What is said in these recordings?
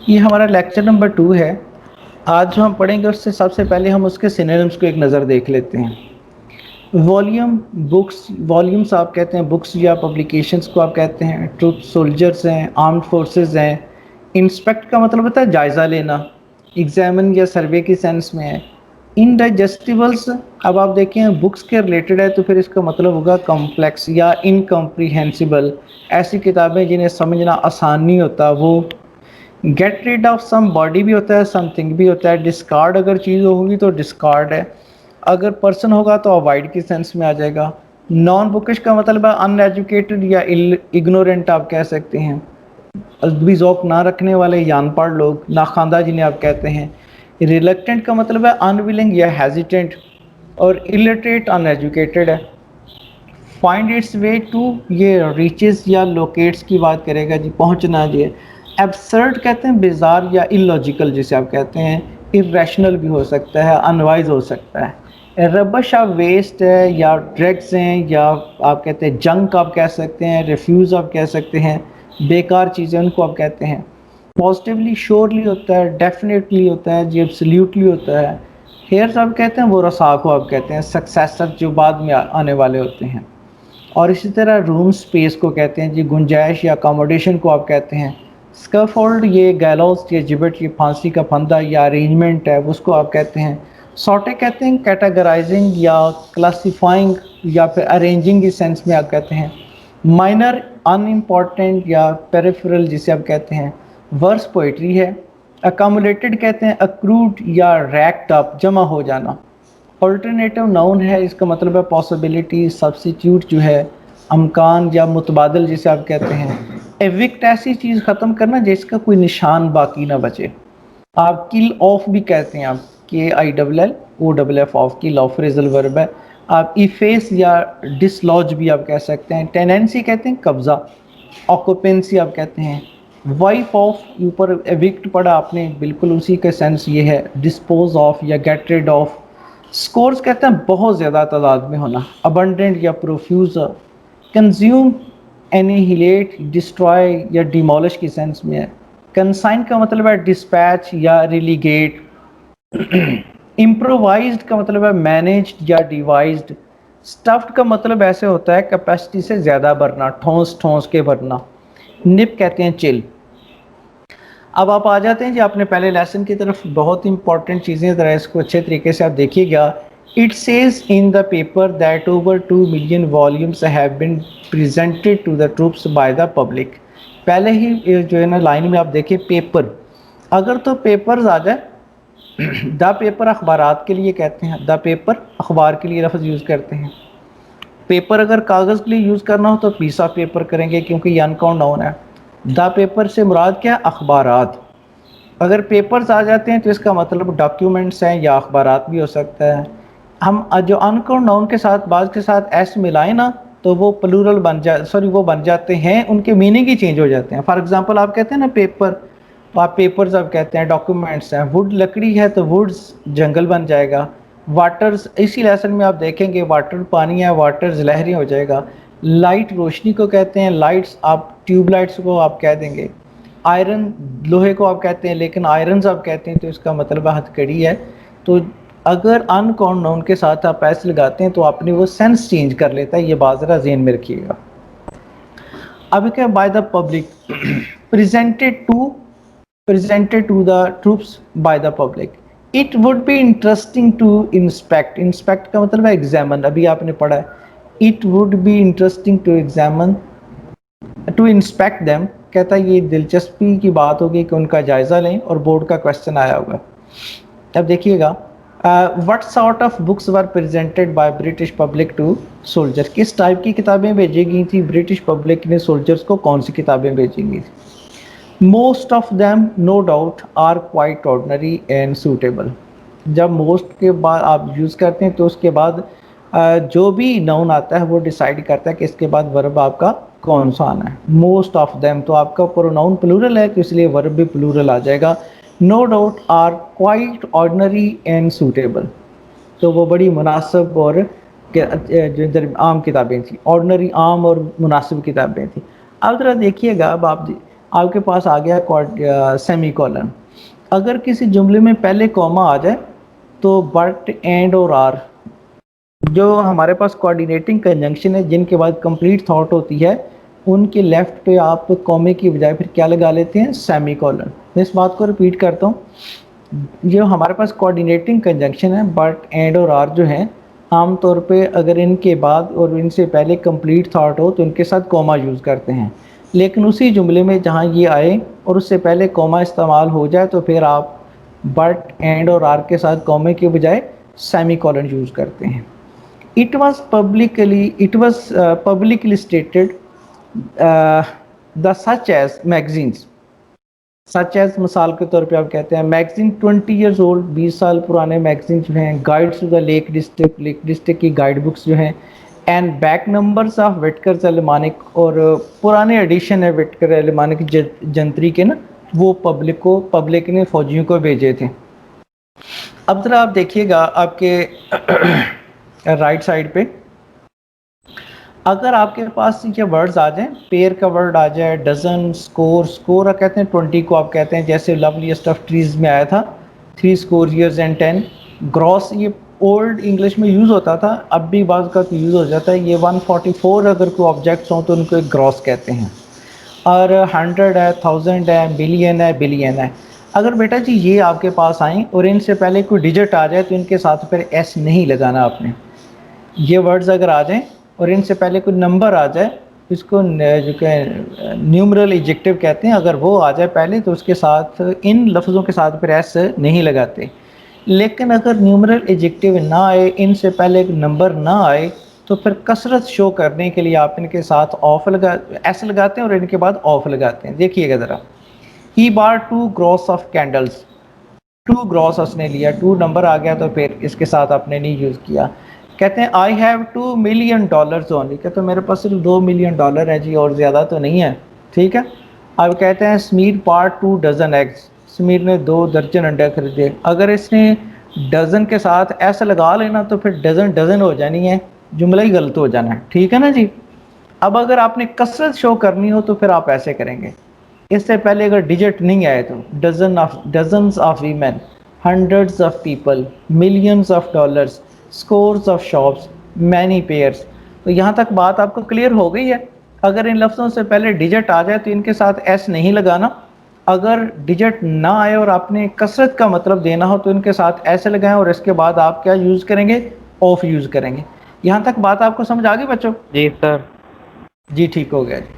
یہ ہمارا lecture number 2 ہے. آج جو ہم پڑھیں گے اس سے سب سے پہلے ہم اس کے سینونیمز کو ایک نظر دیکھ لیتے ہیں. والیوم بکس، والیومس آپ کہتے ہیں بکس یا پبلیکیشنز کو آپ کہتے ہیں. ٹروپ سولجرز ہیں، آرمڈ فورسز ہیں. انسپیکٹ کا مطلب ہوتا ہے جائزہ لینا، ایگزامن یا سروے کی سینس میں ہے. انڈائجسٹیبلس اب آپ دیکھیں بکس کے ریلیٹڈ ہے تو پھر اس کا مطلب ہوگا کمپلیکس یا انکمپریہنسیبل، ایسی کتابیں جنہیں سمجھنا آسان نہیں ہوتا. وہ get rid of somebody بھی ہوتا ہے، سم تھنگ بھی ہوتا ہے. ڈسکارڈ اگر چیز ہوگی تو ڈسکارڈ ہے، اگر پرسن ہوگا تو اوائڈ کی سینس میں آ جائے گا. نان بکش کا مطلب ہے ان ایجوکیٹڈ یا اگنورینٹ آپ کہہ سکتے ہیں. ادبی ذوق نہ رکھنے والے یا ان پڑھ لوگ، ناخواندہ جنہیں آپ کہتے ہیں. ریلکٹنٹ کا مطلب ہے ان ولنگ یا ہیزیٹنٹ، اور الٹریٹ ان ایجوکیٹڈ ہے. فائنڈ اٹس وے ٹو، یہ ریچز یا لوکیٹس کی بات کرے گا جی، پہنچنا جی. ایبسرڈ کہتے ہیں بیزار یا illogical جسے آپ کہتے ہیں. irrational بھی ہو سکتا ہے، unwise ہو سکتا ہے. ربش آپ ویسٹ ہے یا ڈرگس ہیں، یا آپ کہتے ہیں جنک آپ کہہ سکتے ہیں، ریفیوز آپ کہہ سکتے ہیں، بیکار چیزیں ان کو آپ کہتے ہیں. پازیٹیولی شیورلی ہوتا ہے، ڈیفینیٹلی ہوتا ہے جی، ایبسلیوٹلی ہوتا ہے. ہیئرس آپ کہتے ہیں وہ رسا کو آپ کہتے ہیں، سکسیسر جو بعد میں آنے والے ہوتے ہیں. اور اسی طرح روم سپیس کو کہتے ہیں جی، گنجائش یا اکاموڈیشن کو آپ کہتے ہیں. اسکافولڈ یہ گیلوز یا جبٹ، یہ پھانسی کا پھندا یا ارینجمنٹ ہے اس کو آپ کہتے ہیں. سارٹے کہتے ہیں کیٹاگرائزنگ یا کلاسیفائنگ یا پھر ارینجنگ کی سینس میں آپ کہتے ہیں. مائنر ان امپورٹنٹ یا پیریفرل جسے آپ کہتے ہیں. ورس پوئٹری ہے. اکامولیٹڈ کہتے ہیں اکروڈ یا ریکٹ اپ، جمع ہو جانا. الٹرنیٹو ناؤن ہے، اس کا مطلب ہے پاسبلٹی، سبسٹیٹیوٹ جو ہے امکان یا متبادل جسے آپ کہتے ہیں. ایوکٹ ایسی چیز ختم کرنا جس کا کوئی نشان باقی نہ بچے. آپ کل آف بھی کہتے ہیں، آپ KILLOFF آف، کل آف فریزل ورب ہے. آپ ایفیس یا ڈسلوج بھی آپ کہہ سکتے ہیں. ٹیننسی کہتے ہیں قبضہ، آکوپینسی آپ کہتے ہیں. وائپ آف اوپر ایوکٹ پڑھا آپ نے، بالکل اسی کا سینس یہ ہے ڈسپوز آف یا گیٹ ریڈ آف. سکورز کہتے ہیں بہت زیادہ تعداد میں ہونا، ابنڈنٹ یا پروفیوز. کنزیوم انیہیلیٹ، ڈسٹرائے یا ڈیمولش کی سینس میں ہے. کنسائن کا مطلب ہے ڈسپیچ یا ریلیگیٹ. امپرووائزڈ کا مطلب ہے مینیجڈ یا ڈیوائزڈ. اسٹفڈ کا مطلب ایسے ہوتا ہے کیپیسٹی سے زیادہ بھرنا، ٹھونس ٹھونس کے بھرنا. نپ کہتے ہیں چل. اب آپ آ جاتے ہیں جی اپنے پہلے لیسن کی طرف. بہت امپورٹنٹ چیزیں ذرا اس کو اچھے طریقے سے آپ دیکھیے گا. It says in the paper that over 2 million volumes have been presented to the troops by the public. پہلے ہی جو ہے نا لائن میں آپ دیکھیں پیپر، اگر تو پیپرز آ جائے، دا پیپر اخبارات کے لیے کہتے ہیں، دا پیپر اخبار کے لیے لفظ یوز کرتے ہیں. پیپر اگر کاغذ کے لیے یوز کرنا ہو تو پیس آف پیپر کریں گے کیونکہ یہ انکاؤنٹ ناؤن ہے. دا پیپر سے مراد کیا؟ اخبارات. اگر پیپرز آ جاتے ہیں تو اس کا مطلب ڈاکیومنٹس ہیں یا اخبارات بھی ہو سکتا ہے. ہم جو انکاؤنٹ ناؤن کے ساتھ بعض کے ساتھ ایس ملائیں نا تو وہ پلورل وہ بن جاتے ہیں، ان کے میننگ ہی چینج ہو جاتے ہیں. فار ایگزامپل آپ کہتے ہیں نا پیپر، تو آپ پیپرز اب کہتے ہیں، ڈاکیومنٹس ہیں. ووڈ لکڑی ہے تو ووڈز جنگل بن جائے گا. واٹرز اسی لیسن میں آپ دیکھیں گے واٹر پانی ہے، واٹرز لہری ہو جائے گا. لائٹ روشنی کو کہتے ہیں، لائٹس آپ ٹیوب لائٹس کو آپ کہہ دیں گے. آئرن لوہے کو آپ کہتے ہیں، لیکن آئرنز آپ کہتے ہیں تو اس کا مطلب ہتھ کڑی ہے. تو اگر انکاؤنٹ ناؤن کے ساتھ آپ ایس لگاتے ہیں تو آپ نے وہ سینس چینج کر لیتا ہے. یہ بات ذرا ذہن میں رکھیے گا. اب کیا by the public, presented to the troops by the public. It would be interesting to inspect کا مطلب ہے examine، ابھی آپ نے پڑھا ہے. It would be interesting to inspect them، کہتا ہے یہ دلچسپی کی بات ہوگی کہ ان کا جائزہ لیں، اور بورڈ کا کوشچن آیا ہوگا. اب دیکھیے گا what sort of books were presented by British public to soldiers، کس ٹائپ کی کتابیں بھیجی گئی تھی برٹش پبلک نے سولجرز کو، کون سی کتابیں بھیجی گئی تھی. Most of them no doubt are quite ordinary and suitable. جب موسٹ کے بعد آپ یوز کرتے ہیں تو اس کے بعد جو بھی ناؤن آتا ہے وہ ڈیسائیڈ کرتا ہے کہ اس کے بعد ورب آپ کا کون سا آنا ہے. موسٹ آف دیم تو آپ کا پروناؤن پلورل ہے تو اس لیے ورب بھی پلورل آ جائے گا. No doubt are quite ordinary and suitable, تو وہ بڑی مناسب اور جو عام کتابیں تھیں، آرڈنری عام اور مناسب کتابیں تھیں. اب ذرا دیکھیے گا، اب آپ آپ کے پاس آ گیا سیمی کولن. اگر کسی جملے میں پہلے کوما آ جائے تو بٹ اینڈ اور آر جو ہمارے پاس کوآرڈینیٹنگ کنجنکشن ہے جن کے بعد کمپلیٹ تھاٹ ہوتی ہے ان کے لیفٹ پہ آپ کومے کی بجائے پھر کیا لگا لیتے ہیں؟ Semi colon. میں اس بات کو ریپیٹ کرتا ہوں. جو ہمارے پاس کوآرڈینیٹنگ کنجنکشن ہے بٹ اینڈ اور آر جو ہیں عام طور پہ اگر ان کے بعد اور ان سے پہلے کمپلیٹ تھاٹ ہو تو ان کے ساتھ کوما یوز کرتے ہیں. لیکن اسی جملے میں جہاں یہ آئے اور اس سے پہلے کوما استعمال ہو جائے تو پھر آپ بٹ اینڈ اور آر کے ساتھ کومے کے بجائے سیمی کولن یوز کرتے ہیں. It was publicly stated the such as magazines such as مثال کے طور پہ آپ کہتے ہیں میگزین 20 ایئرز اولڈ 20 سال پرانے میگزین جو ہیں guide to the lake district کی گائیڈ بکس جو ہیں and back numbers of Whitaker almanac اور پرانے ایڈیشن ہے وٹکر المانک جنتری کے نا وہ پبلک نے فوجیوں کو بھیجے تھے. اب ذرا آپ دیکھیے گا آپ کے رائٹ سائڈ پہ اگر آپ کے پاس یہ ورڈز آ جائیں پیئر کا ورڈ آ جائے ڈزن اسکور کہتے ہیں 20 کو آپ کہتے ہیں جیسے لولیسٹ آف ٹریز میں آیا تھا 3 score years and 10 گراس یہ اولڈ انگلش میں یوز ہوتا تھا اب بھی بعض کا یوز ہو جاتا ہے. یہ 144 اگر کوئی آبجیکٹس ہوں تو ان کو ایک گراس کہتے ہیں اور 100 ہے 1000 ہے بلین ہے. اگر بیٹا جی یہ آپ کے پاس آئیں اور ان سے پہلے کوئی ڈیجٹ آ جائے تو ان کے ساتھ پھر ایس نہیں لگانا آپ نے. یہ ورڈز اگر آ جائیں اور ان سے پہلے کوئی نمبر آ جائے اس کو جو کہ نیومرل ایجیکٹو کہتے ہیں اگر وہ آ جائے پہلے تو اس کے ساتھ ان لفظوں کے ساتھ پھر ایس نہیں لگاتے. لیکن اگر نیومرل ایجیکٹو نہ آئے ان سے پہلے ایک نمبر نہ آئے تو پھر کثرت شو کرنے کے لیے آپ ان کے ساتھ ایس لگاتے ہیں اور ان کے بعد آف لگاتے ہیں. دیکھیے گا ذرا ہی بار 2 gross of candles 2 gross اس نے لیا 2 نمبر آ گیا تو پھر اس کے ساتھ آپ نے نہیں یوز کیا. کہتے ہیں آئی ہیو $2 million only کہتے ہیں میرے پاس صرف $2 million ہے جی اور زیادہ تو نہیں ہے. ٹھیک ہے. اب کہتے ہیں Sameer part 2 dozen eggs Sameer نے 2 درجن انڈے خریدے. اگر اس نے ڈزن کے ساتھ ایسا لگا لینا تو پھر ڈزن ہو جانی ہے جملہ ہی غلط ہو جانا ہے. ٹھیک ہے نا جی. اب اگر آپ نے کثرت شو کرنی ہو تو پھر آپ ایسے کریں گے. اس سے پہلے اگر ڈیجٹ نہیں آئے تو dozens of women hundreds of people millions of dollars scores of shops many pairs. تو یہاں تک بات آپ کو کلیئر ہو گئی ہے. اگر ان لفظوں سے پہلے ڈیجٹ آ جائے تو ان کے ساتھ ایس نہیں لگانا. اگر ڈیجٹ نہ آئے اور آپ نے کثرت کا مطلب دینا ہو تو ان کے ساتھ ایسے لگائیں اور اس کے بعد آپ کیا یوز کریں گے؟ آف یوز کریں گے. یہاں تک بات آپ کو سمجھ آ گئی بچوں؟ جی سر. جی ٹھیک ہو گیا جی.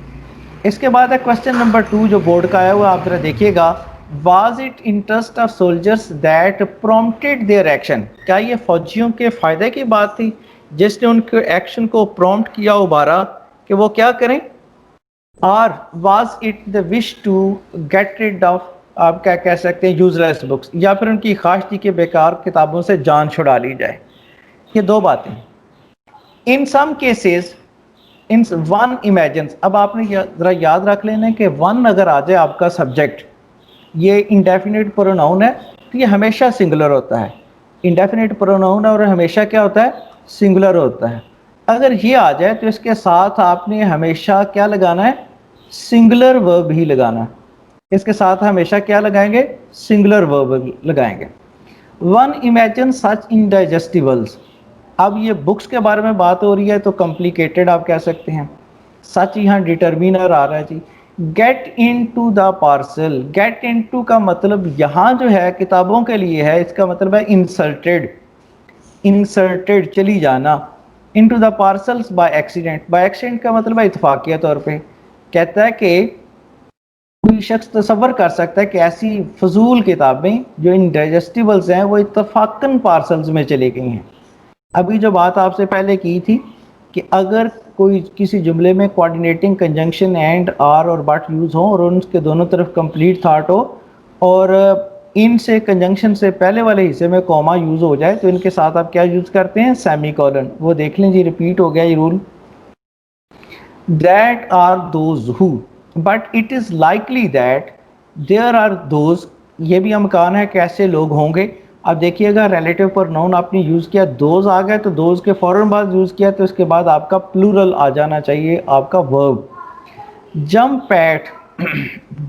اس کے بعد ہے کوشچن نمبر 2 جو بورڈ کا آیا ہوا آپ ذرا دیکھیے گا. Was it interest of soldiers that prompted their action کیا یہ فوجیوں کے فائدے کی بات تھی جس نے ان کے ایکشن کو پرومپٹ کیا ابھارا کہ وہ کیا کریں؟ اور was it the wish to get rid of آپ کیا کہہ سکتے ہیں یوز لیس بکس یا پھر ان کی خواہش تھی کہ بیکار کتابوں سے جان چھڑا لی جائے. یہ دو باتیں. ان سم کیسز ان ون امیجنس اب آپ نے ذرا یاد رکھ لینا کہ ون اگر آ جائے آپ کا سبجیکٹ یہ انڈیفینٹ پروناؤن ہے تو یہ ہمیشہ سنگولر ہوتا ہے. انڈیفینٹ پروناؤن اور ہمیشہ کیا ہوتا ہے؟ سنگولر ہوتا ہے. اگر یہ آ جائے تو اس کے ساتھ آپ نے ہمیشہ کیا لگانا ہے؟ سنگولر ورب ہی لگانا. اس کے ساتھ ہمیشہ کیا لگائیں گے؟ سنگولر ورب لگائیں گے. ون امیجن سچ انڈائجسٹیبلز اب یہ بکس کے بارے میں بات ہو رہی ہے تو کمپلیکیٹڈ آپ کہہ سکتے ہیں. سچ یہاں ڈیٹرمینر آ رہا ہے جی. Get into the parcel get into کا مطلب یہاں جو ہے کتابوں کے لیے ہے اس کا مطلب ہے انسرٹیڈ چلی جانا. Into the parcels by accident by accident کا مطلب ہے اتفاقیہ طور پہ. کہتا ہے کہ کوئی شخص تصور کر سکتا ہے کہ ایسی فضول کتابیں جو انڈائجسٹیبلز ہیں وہ اتفاقاً پارسلز میں چلی گئی ہیں. ابھی جو بات آپ سے پہلے کی تھی کہ اگر کوئی کسی جملے میں کوآرڈینیٹنگ کنجنکشن اینڈ آر اور بٹ یوز ہوں اور ان کے دونوں طرف کمپلیٹ تھاٹ ہو اور ان سے کنجنکشن سے پہلے والے حصے میں کوما یوز ہو جائے تو ان کے ساتھ آپ کیا یوز کرتے ہیں؟ Semicolon. وہ دیکھ لیں جی ریپیٹ ہو گیا یہ rule. That are those who but it is likely that there are those یہ بھی امکان ہے کہ ایسے لوگ ہوں گے. اب دیکھیے گا ریلیٹو پروناؤن آپ نے یوز کیا دوز آ گئے تو دوز کے فوراً بعد یوز کیا تو اس کے بعد آپ کا پلورل آ جانا چاہیے آپ کا verb. Jump at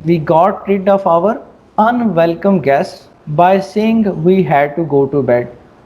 We got rid of our unwelcome guests by saying we had to go to bed.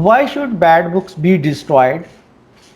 why should bad books be destroyed?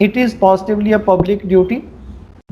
It is positively a public duty.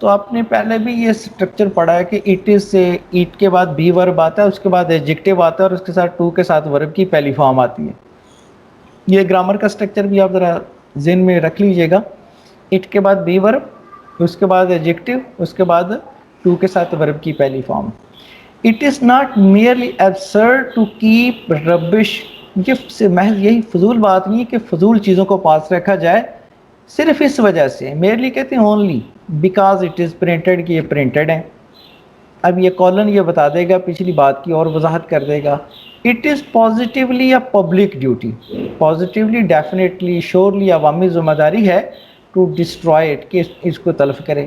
تو آپ نے پہلے بھی یہ اسٹرکچر پڑھا ہے کہ it is سے ایٹ کے بعد بی ورب آتا ہے، اس کے بعد ایڈجیکٹو آتا ہے اور اس کے ساتھ ٹو کے ساتھ ورب کی پہلی فارم آتی ہے. یہ گرامر کا اسٹرکچر بھی آپ ذرا ذہن میں رکھ لیجئے گا. اٹ کے بعد بی ورب، اس کے بعد ایڈجیکٹو، اس کے بعد ٹو کے ساتھ ورب کی پہلی form. It is not merely absurd to keep rubbish, یہ محض یہی فضول بات نہیں ہے کہ فضول چیزوں کو پاس رکھا جائے صرف اس وجہ سے. میرلی کہتے ہیں only because it is printed, کہ یہ پرنٹڈ ہے. اب یہ کالن یہ بتا دے گا، پچھلی بات کی اور وضاحت کر دے گا. It is positively a public duty, positively definitely surely عوامی ذمہ داری ہے ٹو ڈسٹرائے اٹ، کہ اس کو تلف کرے.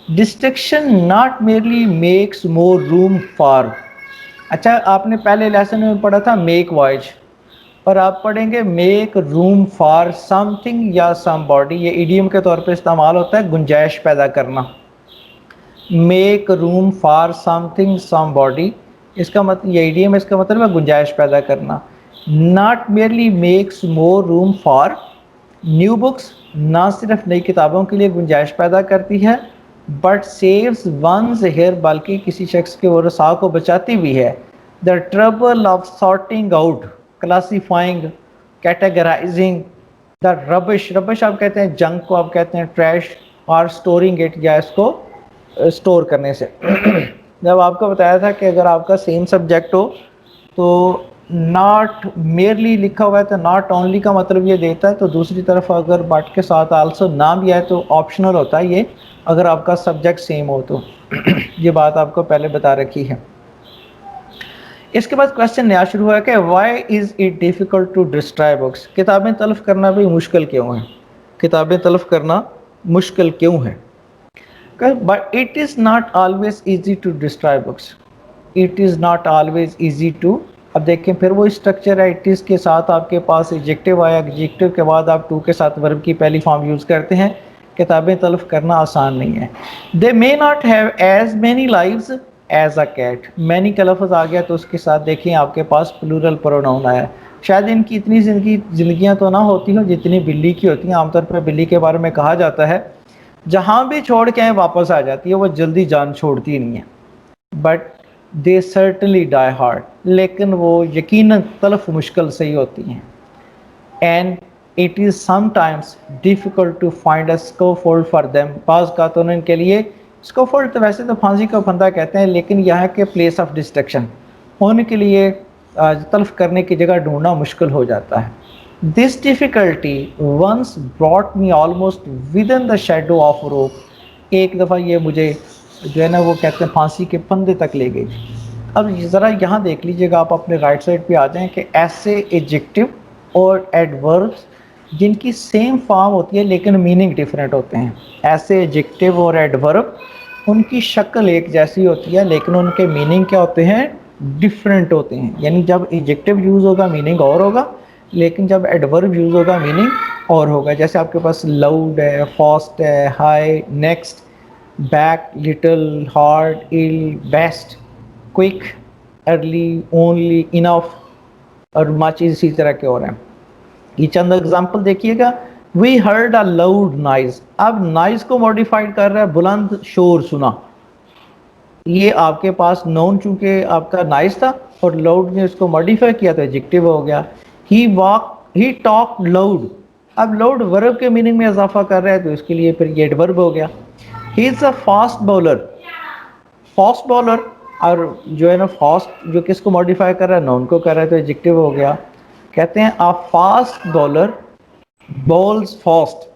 Destruction not merely makes more room for. اچھا آپ نے پہلے لیسن میں پڑھا تھا میک وائج، اور آپ پڑھیں گے make room for some thing یا سم باڈی. یہ ایڈیم کے طور پہ استعمال ہوتا ہے گنجائش پیدا کرنا. Make room for something somebody, اس کا مطلب یہ ایڈیم، اس کا مطلب ہے گنجائش پیدا کرنا. Not merely makes more room for new books, نہ صرف نئی کتابوں کے لیے گنجائش پیدا کرتی ہے، بٹ سیوز ونز ہیئر، بلکہ کسی شخص کے ورثاء کو بچاتی بھی ہے. The trouble of sorting out, classifying, categorising the rubbish. Rubbish آپ کہتے ہیں جنک کو، آپ کہتے ہیں ٹریش، اور اسٹورنگ اٹ، یا اس کو اسٹور کرنے سے. جب آپ کو بتایا تھا کہ اگر آپ کا سیم سبجیکٹ ہو تو ناٹ میئرلی لکھا ہوا ہے تو ناٹ اونلی کا مطلب یہ دیتا ہے، تو دوسری طرف اگر بٹ کے ساتھ آلسو نہ بھی آئے تو آپشنل ہوتا ہے یہ، اگر آپ کا سبجیکٹ سیم ہو تو. یہ بات آپ کو پہلے بتا رکھی ہے. اس کے بعد کویسچن نیا شروع ہوا کہ why is it difficult to destroy books, کتابیں تلف کرنا بھی مشکل کیوں ہے؟ کتابیں تلف کرنا مشکل کیوں ہے؟ But it is not always easy to destroy books. It is not always easy to. اب دیکھیں پھر وہ اسٹرکچر ہے، اٹ از کے ساتھ آپ کے پاس ایڈجیکٹو آیا، ایڈجیکٹو کے بعد آپ ٹو کے ساتھ ورب کی پہلی فارم یوز کرتے ہیں. کتابیں تلف کرنا آسان نہیں ہے. They may not have as many lives as a cat. many کا لفظ آ گیا تو اس کے ساتھ دیکھیں آپ کے پاس پلورل پروناؤن آیا. شاید ان کی اتنی زندگیاں تو نہ ہوتی ہوں جتنی بلی کی ہوتی ہیں. عام طور پہ بلی کے بارے میں کہا جاتا ہے جہاں بھی چھوڑ کے آئیں واپس آ جاتی ہے، وہ جلدی جان چھوڑتی نہیں ہے. But they certainly die hard, لیکن وہ یقیناً تلف مشکل سے ہی ہوتی ہیں. And it is sometimes difficult to find a scaffold for them, بعض قاتون ان کے لیے اسکوفولڈ تو ویسے تو پھانسی کا پھندا کہتے ہیں، لیکن یہاں کے پلیس آف ڈسٹرکشن ہونے کے لیے تلف کرنے کی جگہ ڈھونڈنا مشکل ہو جاتا ہے. This difficulty once brought me almost within the shadow of rope. ایک دفعہ یہ مجھے جو ہے نا وہ کہتے ہیں پھانسی کے پھندے تک لے گئی. اب ذرا یہاں دیکھ لیجئے گا، آپ اپنے رائٹ سائڈ پہ آ جائیں کہ ایسے ایڈجیکٹو اور ایڈوربس جن کی سیم فارم ہوتی ہے لیکن میننگ ڈیفرنٹ ہوتے ہیں. ایسے ایڈجیکٹو اور ایڈورب ان کی شکل ایک جیسی ہوتی ہے لیکن ان کے میننگ کیا ہوتے ہیں؟ ڈیفرنٹ ہوتے ہیں. یعنی جب ایڈجیکٹو یوز ہوگا میننگ اور ہوگا، لیکن جب ایڈورب یوز ہوگا میننگ اور ہوگا. جیسے آپ کے پاس لاؤڈ ہے، فاسٹ ہے، high, next, back, little, hard, ill, best, quick, early, only, enough اور مچ اسی طرح کے اور ہیں. یہ چند اگزامپل دیکھیے گا. We heard a loud noise, اب نائز کو موڈیفائڈ کر رہا ہے، بلند شور سنا. یہ آپ کے پاس نون چونکہ آپ کا نائز تھا اور لاؤڈ نے اس کو موڈیفائی کیا تو ایڈجیکٹو ہو گیا. ہی ٹاک لاؤڈ، اب لاؤڈ ورب کے میننگ میں اضافہ کر رہا ہے تو اس کے لیے پھر یہ ایڈورب ہو گیا. He is a fast bowler, fast bowler, اور جو ہے نا فاسٹ جو کس کو موڈیفائی کر رہا ہے؟ نون کو کر رہا ہے تو ایڈجیکٹو ہو گیا. کہتے ہیں a fast bowler balls fast.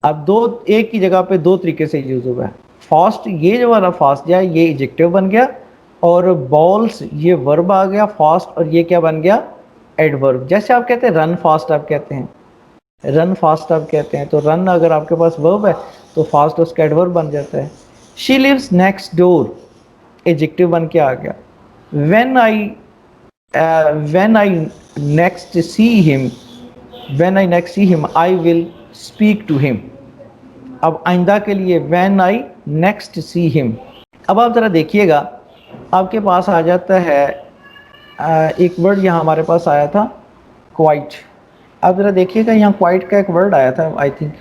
اب دو ایک کی جگہ پہ دو طریقے سے یوز ہوا ہے. فاسٹ یہ جو والا فاسٹ جائے یہ ایڈجیکٹو بن گیا، اور بالز یہ ورب آ گیا فاسٹ، اور یہ کیا بن گیا؟ ایڈورب. جیسے آپ کہتے ہیں رن فاسٹ، آپ کہتے ہیں رن فاسٹ، آپ کہتے ہیں تو رن اگر آپ کے پاس ورب ہے تو فاسٹ اس کا ایڈورب بن جاتا ہے. شی لیوز نیکسٹ ڈور، ایڈجیکٹو بن کے آ گیا. وین آئی نیکسٹ سی ہم، وین آئی نیکسٹ سی ہم آئی ول اسپیک ٹو ہم. اب آئندہ کے لیے وین آئی نیکسٹ سی ہم. اب آپ ذرا دیکھیے گا، آپ کے پاس آ جاتا ہے ایک ورڈ یہاں ہمارے پاس آیا تھا کوائٹ. اب ذرا دیکھیے گا یہاں کوائٹ کا ایک ورڈ آیا تھا I think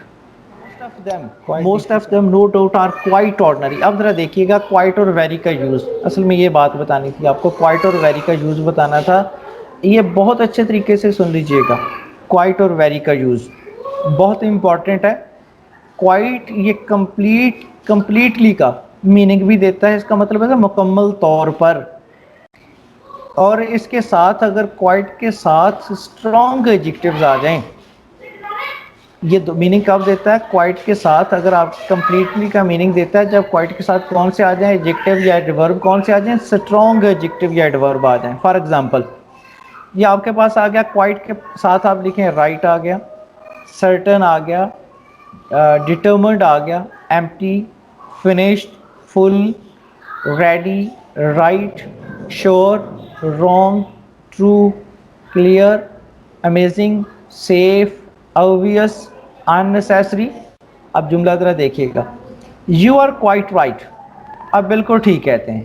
them, most of them no doubt are quite ordinary. اب ذرا دیکھیے گا quite اور very کا یوز، اصل میں یہ بات بتانی تھی آپ کو، quite اور very کا یوز بتانا تھا. یہ بہت اچھے طریقے سے سن لیجئے گا، quite اور very کا یوز بہت امپورٹنٹ ہے. quite یہ کمپلیٹلی کا میننگ بھی دیتا ہے، اس کا مطلب ہے مکمل طور پر. اور اس کے ساتھ اگر quite کے ساتھ اسٹرانگ ایڈجیکٹیوز آ جائیں، یہ میننگ کب دیتا ہے؟ کوائٹ کے ساتھ اگر آپ کمپلیٹلی کا میننگ دیتا ہے جب کوائٹ کے ساتھ کون سے آ جائیں ایڈجیکٹیو یا ایڈورب، کون سے آ جائیں اسٹرانگ ایڈجیکٹیو یا ایڈورب آ جائیں. فار ایگزامپل یہ آپ کے پاس آ گیا کوائٹ کے ساتھ آپ لکھیں رائٹ آ گیا، سرٹن آ گیا، ڈٹرمنڈ آ گیا، empty, finished, full, ready, right, sure, wrong, true, clear, amazing, safe, obvious، unnecessary. اب جملہ ذرا دیکھیے گا، you are quite right، اب بالکل ٹھیک کہتے ہیں.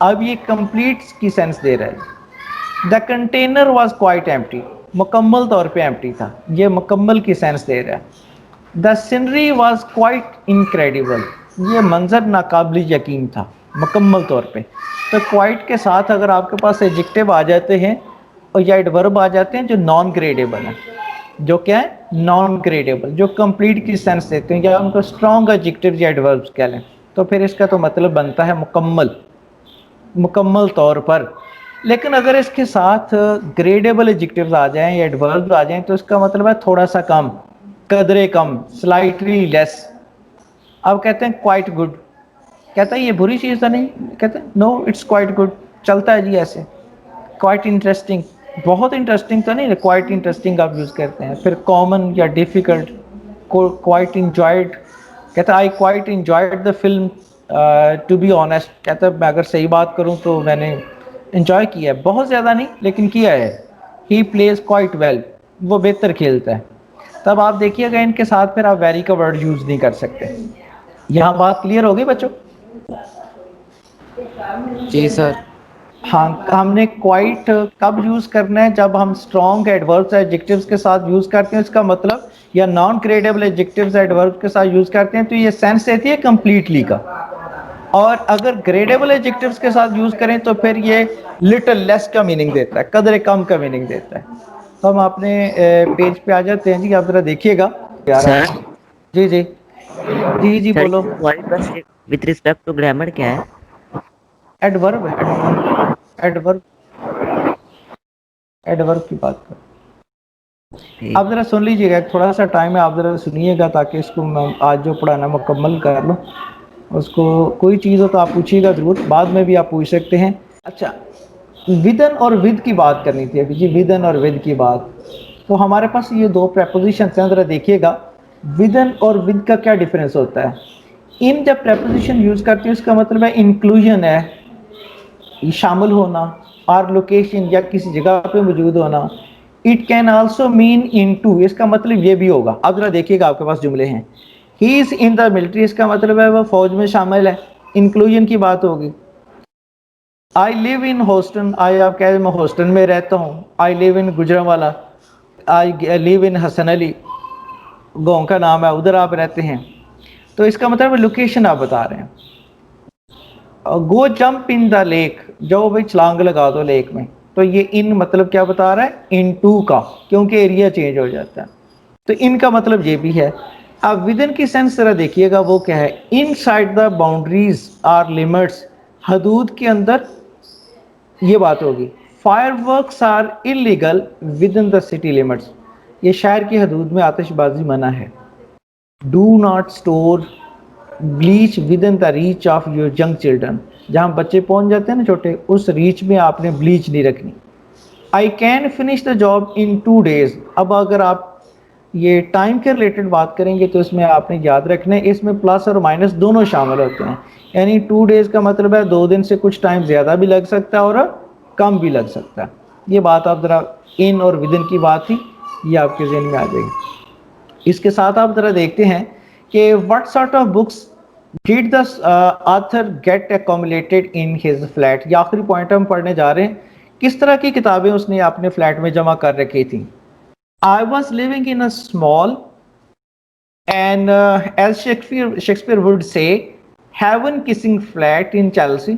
اب یہ کمپلیٹ کی سینس دے رہا ہے. the container was quite empty، مکمل طور پہ empty تھا، یہ مکمل کی سینس دے رہا ہے. the scenery was quite incredible، یہ منظر ناقابل یقین تھا مکمل طور پہ. تو quite کے ساتھ اگر آپ کے پاس ایڈجیکٹیو آ جاتے ہیں اور یا ایڈورب آ جاتے ہیں جو نان گریڈیبل ہیں، جو کیا ہے نان گریڈیبل، جو کمپلیٹ کی سینس دیتے ہیں یا ان کو اسٹرانگ ایڈجیکٹیو یا ایڈوربس کہہ لیں، تو پھر اس کا تو مطلب بنتا ہے مکمل طور پر. لیکن اگر اس کے ساتھ گریڈیبل ایڈجیکٹیوز آ جائیں یا ایڈوربس آ جائیں تو اس کا مطلب ہے تھوڑا سا کم، قدرے کم، سلائٹلی لیس. اب کہتے ہیں کوائٹ گڈ، کہتا ہے یہ بری چیز تو نہیں، کہتے ہیں نو اٹس کوائٹ گڈ، چلتا ہے جی ایسے. کوائٹ انٹرسٹنگ، بہت انٹرسٹنگ تو نہیں، کوائٹ انٹرسٹنگ آپ یوز کرتے ہیں. پھر کامن یا ڈیفیکلٹ، کوائٹ انجوائڈ، کہتا ہے I quite enjoyed the film to be honest, کہتا ہے میں اگر صحیح بات کروں تو میں نے انجوائے کیا ہے، بہت زیادہ نہیں لیکن کیا ہے. ہی پلیز کوائٹ ویل، وہ بہتر کھیلتا ہے. تب آپ دیکھیے گا ان کے ساتھ پھر آپ ویری کا ورڈ یوز نہیں کر سکتے. یہاں بات کلیئر ہوگی بچوں؟ جی سر. ہاں، ہم نے کوائٹ کب یوز کرنا ہے؟ جب ہم اسٹرانگ ایڈوربس ایڈجیکٹیوز کے ساتھ یوز کرتے ہیں، اس کا مطلب یا نان گریڈیبل ایڈجیکٹیوز ایڈوربس کے ساتھ یوز کرتے ہیں تو یہ سینس دیتی ہے کمپلیٹلی کا. اور اگر گریڈیبل ایڈجیکٹیوز کے ساتھ یوز کریں تو پھر یہ لٹل لیس کا میننگ دیتا ہے، قدر کم کا میننگ دیتا ہے. تو ہم اپنے پیج پہ آ جاتے ہیں جی، آپ ذرا دیکھیے گا. سر جی جی جی جی سر بولو. یہ کوائٹ کا وتھ ریسپیکٹ ٹو گرامر کیا ہے؟ ایڈورب ہے، ایڈورب ایڈورب کی بات کر. ٹھیک. آپ ذرا سن لیجیے گا، تھوڑا سا ٹائم ہے، آپ ذرا سنیے گا تاکہ اس کو میں آج جو پڑھانا مکمل کر لوں. اس کو کوئی چیز ہو تو آپ پوچھیے گا ضرور، بعد میں بھی آپ پوچھ سکتے ہیں. اچھا، ودن اور ود کی بات کرنی تھی ابھی جی، ودن اور ود کی بات. تو ہمارے پاس یہ دو پریپوزیشنز ہیں، ذرا دیکھیے گا ودن اور ود کا کیا ڈیفرنس ہوتا ہے. ان جب پریپوزیشن یوز کرتے ہیں اس کا مطلب ہے انکلوژن ہے، شامل ہونا، اور لوکیشن یا کسی جگہ پہ موجود ہونا. It can also mean into, اس کا مطلب یہ بھی ہوگا. اب ذرا دیکھیے گا آپ کے پاس جملے ہیں، ہی از ان دا ملٹری، اس کا مطلب ہے وہ فوج میں شامل ہے، انکلوژن کی بات ہوگی. آئی لیو ان ہاسٹن، آئی آپ کہہ رہے میں ہاسٹن میں رہتا ہوں. آئی لیو ان گجرانوالا، آئی لیو ان حسن علی، گاؤں کا نام ہے، ادھر آپ رہتے ہیں. تو اس کا مطلب لوکیشن آپ بتا رہے ہیں. گو جمپ ان دا لیک، جاؤ بھائی چھلانگ لگا دو لیک میں. تو یہ ان مطلب کیا بتا رہا ہے؟ ان ٹو کا، کیونکہ ایریا چینج ہو جاتا ہے. تو ان کا مطلب یہ بھی ہے. اب ودن کی سینس ذرا دیکھیے گا وہ کیا ہے. Inside the boundaries or limits, حدود کے اندر، یہ بات ہوگی. Fireworks are illegal within the city limits, یہ شہر کی حدود میں آتش بازی منع ہے. Do not store bleach within the reach of your young children, جہاں بچے پہنچ جاتے ہیں نا چھوٹے، اس ریچ میں آپ نے بلیچ نہیں رکھنی. I can finish the job in 2 days، اب اگر آپ یہ ٹائم کے ریلیٹڈ بات کریں گے تو اس میں آپ نے یاد رکھنا ہے اس میں پلس اور مائنس دونوں شامل ہوتے ہیں. یعنی 2 days کا مطلب ہے 2 دن سے کچھ ٹائم زیادہ بھی لگ سکتا ہے اور کم بھی لگ سکتا ہے. یہ بات آپ ذرا ان اور ودن کی بات تھی، یہ آپ کے ذہن میں آ جائے گی. اس کے ساتھ آپ ذرا دیکھتے ہیں کہ what sort of books did the author get accumulated in his flat. یہ آخری پوائنٹ ہم پڑھنے جا رہے ہیں. کس طرح کی کتابیں اس نے اپنے فلیٹ میں جمع کر رکھی تھیں. I was living in a small And as Shakespeare would say, heaven kissing flat in Chelsea.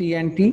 TNT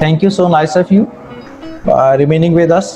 Thank you so nice of you remaining with us.